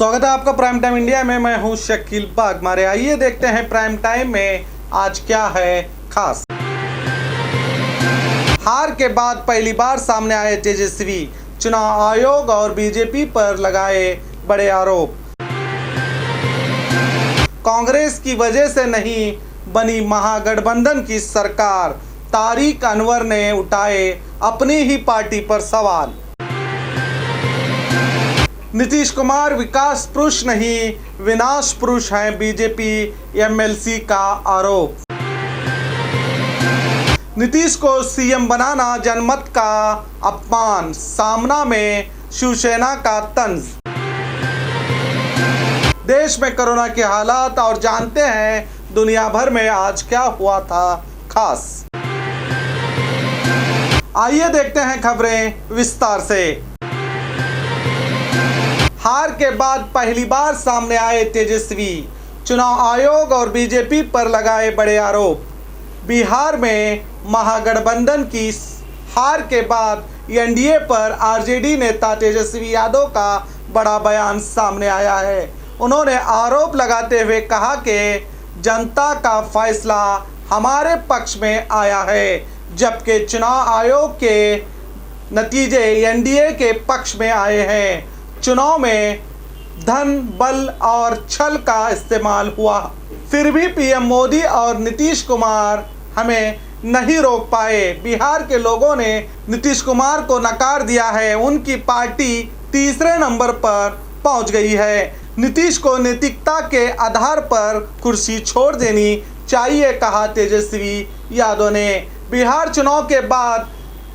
स्वागत है आपका प्राइम टाइम इंडिया में। मैं हूं शकील बागमारे। आइए देखते हैं प्राइम टाइम में आज क्या है खास। हार के बाद पहली बार सामने आए तेजस्वी, चुनाव आयोग और बीजेपी पर लगाए बड़े आरोप। कांग्रेस की वजह से नहीं बनी महागठबंधन की सरकार, तारिक अनवर ने उठाए अपनी ही पार्टी पर सवाल। नीतीश कुमार विकास पुरुष नहीं विनाश पुरुष हैं, बीजेपी एमएलसी का आरोप। नीतीश को सीएम बनाना जनमत का अपमान, सामना में शिवसेना का तंज। देश में कोरोना के हालात और जानते हैं दुनिया भर में आज क्या हुआ था खास। आइए देखते हैं खबरें विस्तार से। हार के बाद पहली बार सामने आए तेजस्वी, चुनाव आयोग और बीजेपी पर लगाए बड़े आरोप। बिहार में महागठबंधन की हार के बाद एनडीए पर आरजेडी नेता तेजस्वी यादव का बड़ा बयान सामने आया है। उन्होंने आरोप लगाते हुए कहा कि जनता का फैसला हमारे पक्ष में आया है, जबकि चुनाव आयोग के नतीजे एनडीए के पक्ष में आए हैं। चुनाव में धन, बल और छल का इस्तेमाल हुआ, फिर भी पीएम मोदी और नीतीश कुमार हमें नहीं रोक पाए। बिहार के लोगों ने नीतीश कुमार को नकार दिया है, उनकी पार्टी तीसरे नंबर पर पहुंच गई है। नीतीश को नैतिकता के आधार पर कुर्सी छोड़ देनी चाहिए, कहा तेजस्वी यादव ने। बिहार चुनाव के बाद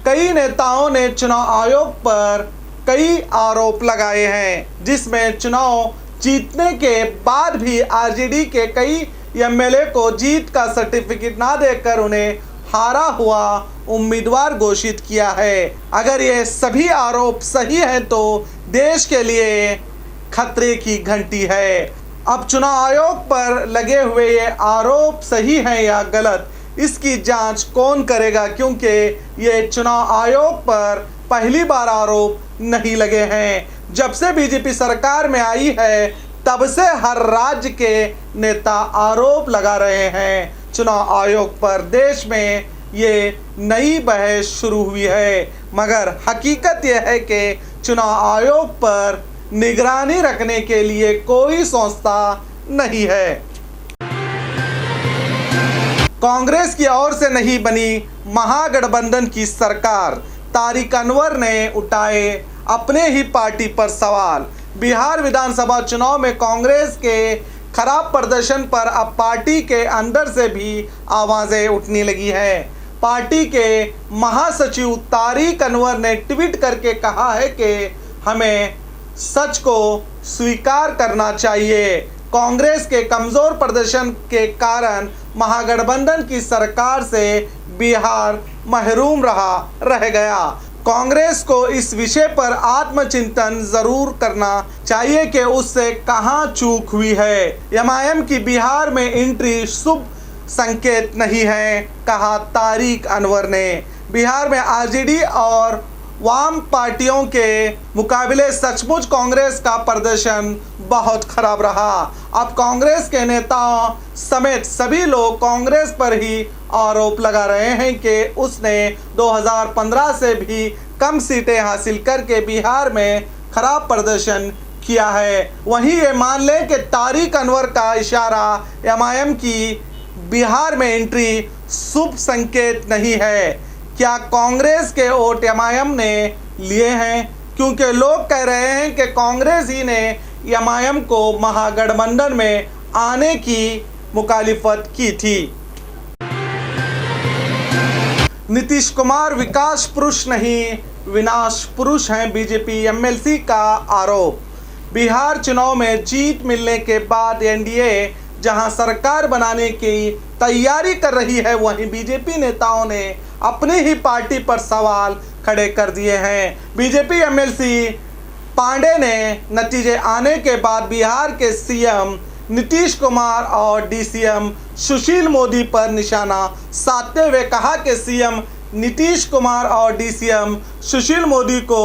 कई नेताओं ने चुनाव आयोग पर कई आरोप लगाए हैं, जिसमें चुनाव जीतने के बाद भी आरजेडी के कई एमएलए को जीत का सर्टिफिकेट ना देकर उन्हें हारा हुआ उम्मीदवार घोषित किया है। अगर ये सभी आरोप सही हैं तो देश के लिए खतरे की घंटी है। अब चुनाव आयोग पर लगे हुए ये आरोप सही हैं या गलत, इसकी जांच कौन करेगा, क्योंकि ये चुनाव आयोग पर पहली बार आरोप नहीं लगे हैं। जब से बीजेपी सरकार में आई है तब से हर राज्य के नेता आरोप लगा रहे हैं चुनाव आयोग पर। देश में ये नई बहस शुरू हुई है, मगर हकीकत यह है कि चुनाव आयोग पर निगरानी रखने के लिए कोई संस्था नहीं है। कांग्रेस की ओर से नहीं बनी महागठबंधन की सरकार, तारिक अनवर ने उठाए अपने ही पार्टी पर सवाल। बिहार विधानसभा चुनाव में कांग्रेस के खराब प्रदर्शन पर अब पार्टी के अंदर से भी आवाज़ें उठने लगी है। पार्टी के महासचिव तारिक अनवर ने ट्वीट करके कहा है कि हमें सच को स्वीकार करना चाहिए। कांग्रेस के कमज़ोर प्रदर्शन के कारण महागठबंधन की सरकार से बिहार महरूम रह गया। कांग्रेस को इस विषय पर आत्मचिंतन जरूर करना चाहिए कि उससे कहां चूक हुई है। एमआईएम की बिहार में एंट्री शुभ संकेत नहीं है, कहा तारिक अनवर ने। बिहार में आरजेडी और वाम पार्टियों के मुकाबले सचमुच कांग्रेस का प्रदर्शन बहुत खराब रहा। अब कांग्रेस के नेताओं समेत सभी लोग कांग्रेस पर ही आरोप लगा रहे हैं कि उसने 2015 से भी कम सीटें हासिल करके बिहार में खराब प्रदर्शन किया है। वहीं ये मान लें कि तारिक अनवर का इशारा एमआईएम की बिहार में एंट्री शुभ संकेत नहीं है। क्या कांग्रेस के वोट एमआईएम ने लिए हैं? क्योंकि लोग कह रहे हैं कि कांग्रेस ही ने एमआईएम को महागठबंधन में आने की मुखालिफत की थी। नीतीश कुमार विकास पुरुष नहीं विनाश पुरुष हैं, बीजेपी एमएलसी का आरोप। बिहार चुनाव में जीत मिलने के बाद एनडीए जहां सरकार बनाने की तैयारी कर रही है, वहीं बीजेपी नेताओं ने अपनी ही पार्टी पर सवाल खड़े कर दिए हैं। बीजेपी एमएलसी पांडे ने नतीजे आने के बाद बिहार के सीएम नीतीश कुमार और डीसीएम सुशील मोदी पर निशाना साधते हुए कहा कि सीएम नीतीश कुमार और डीसीएम सुशील मोदी को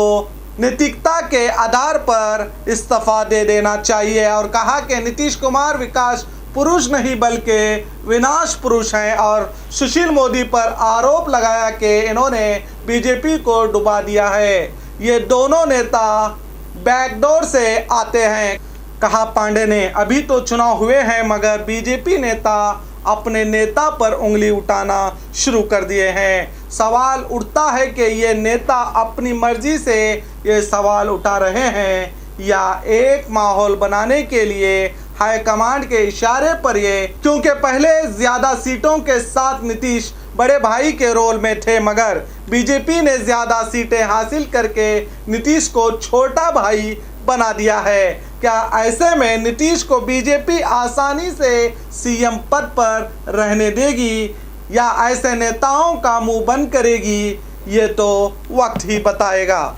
नैतिकता के आधार पर इस्तीफा दे देना चाहिए और कहा कि नीतीश कुमार विकास पुरुष नहीं बल्कि विनाश पुरुष हैं और सुशील मोदी पर आरोप लगाया कि इन्होंने बीजेपी को डुबा दिया है। ये दोनों नेता बैकडोर से आते हैं, कहा पांडे ने। अभी तो चुनाव हुए हैं मगर बीजेपी नेता अपने नेता पर उंगली उठाना शुरू कर दिए हैं। सवाल उठता है कि ये नेता अपनी मर्जी से ये सवाल उठा रहे हैं या एक माहौल बनाने के लिए हाईकमांड के इशारे पर ये, क्योंकि पहले ज्यादा सीटों के साथ नीतीश बड़े भाई के रोल में थे मगर बीजेपी ने ज्यादा सीटें हासिल करके नीतीश को छोटा भाई बना दिया है। क्या ऐसे में नीतीश को बीजेपी आसानी से सीएम पद पर रहने देगी या ऐसे नेताओं का मुंह बंद करेगी, ये तो वक्त ही बताएगा।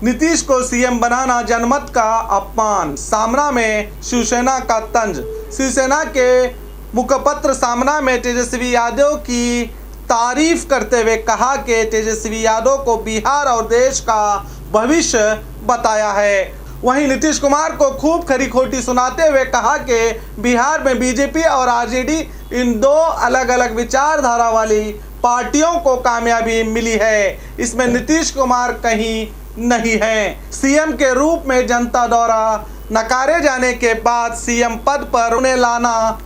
नीतीश को सीएम बनाना जनमत का अपमान, सामना में शिवसेना का तंज। शिवसेना के मुखपत्र सामना में तेजस्वी यादव की तारीफ करते हुए कहा कि तेजस्वी यादव को बिहार और देश का भविष्य बताया है। वहीं नीतीश कुमार को खूब खरी खोटी सुनाते हुए कहा कि बिहार में बीजेपी और आरजेडी इन दो अलग अलग विचारधारा वाली पार्टियों को कामयाबी मिली है, इसमें नीतीश कुमार कहीं नहीं है। सीएम के रूप में जनता द्वारा नकारे जाने के बाद सीएम पद पर उन्हें लाना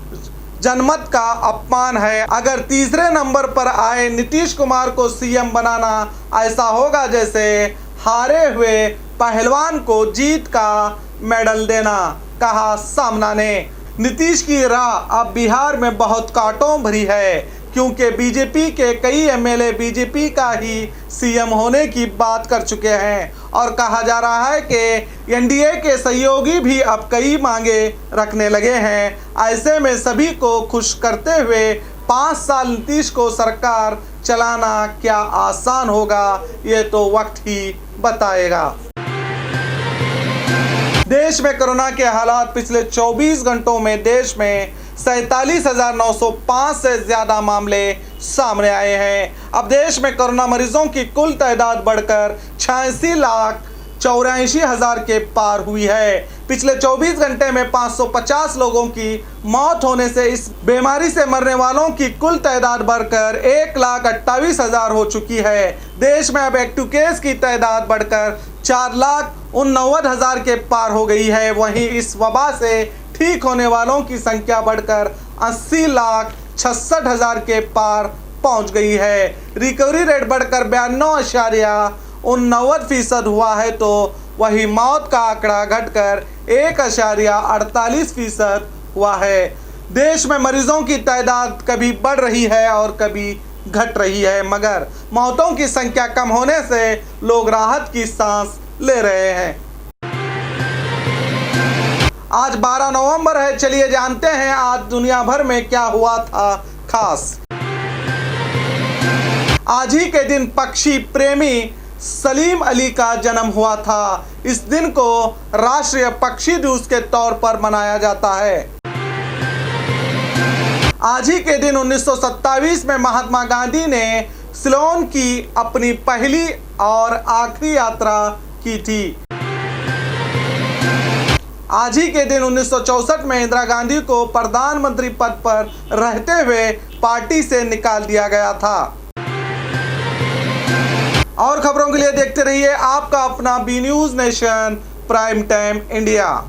जनमत का अपमान है। अगर तीसरे नंबर पर आए नीतीश कुमार को सीएम बनाना ऐसा होगा जैसे हारे हुए पहलवान को जीत का मेडल देना, कहा सामना ने। नीतीश की राह अब बिहार में बहुत कांटों भरी है क्योंकि बीजेपी के कई एमएलए बीजेपी का ही सीएम होने की बात कर चुके हैं और कहा जा रहा है कि एनडीए के सहयोगी भी अब कई मांगे रखने लगे हैं। ऐसे में सभी को खुश करते हुए 5 साल नीतीश को सरकार चलाना क्या आसान होगा, ये तो वक्त ही बताएगा। देश में कोरोना के हालात। पिछले 24 घंटों में देश में 47,905 से ज्यादा मामले सामने आए हैं। अब देश में कोरोना मरीजों की कुल तादाद बढ़कर 86,84,000 के पार हुई है। पिछले 24 घंटे में 550 लोगों की मौत होने से इस बीमारी से मरने वालों की कुल तादाद बढ़कर 1,28,000 हो चुकी है। देश में अब एक्टिव केस की तादाद बढ़कर 4,89,000 के पार हो गई है। वहीं इस वबा से ठीक होने वालों की संख्या बढ़कर 80,66,000 के पार पहुंच गई है। रिकवरी रेट बढ़कर 92.89% हुआ है तो वही मौत का आंकड़ा घटकर 1.48% हुआ है। देश में मरीजों की तादाद कभी बढ़ रही है और कभी घट रही है मगर मौतों की संख्या कम होने से लोग राहत की सांस ले रहे हैं। आज 12 नवंबर है, चलिए जानते हैं आज दुनिया भर में क्या हुआ था खास। आज ही के दिन पक्षी प्रेमी सलीम अली का जन्म हुआ था। इस दिन को राष्ट्रीय पक्षी दिवस के तौर पर मनाया जाता है। आज ही के दिन 1927 में महात्मा गांधी ने सिलोन की अपनी पहली और आखिरी यात्रा की थी। आज ही के दिन 1964 में इंदिरा गांधी को प्रधानमंत्री पद पर रहते हुए पार्टी से निकाल दिया गया था। और खबरों के लिए देखते रहिए आपका अपना B news nation prime time India.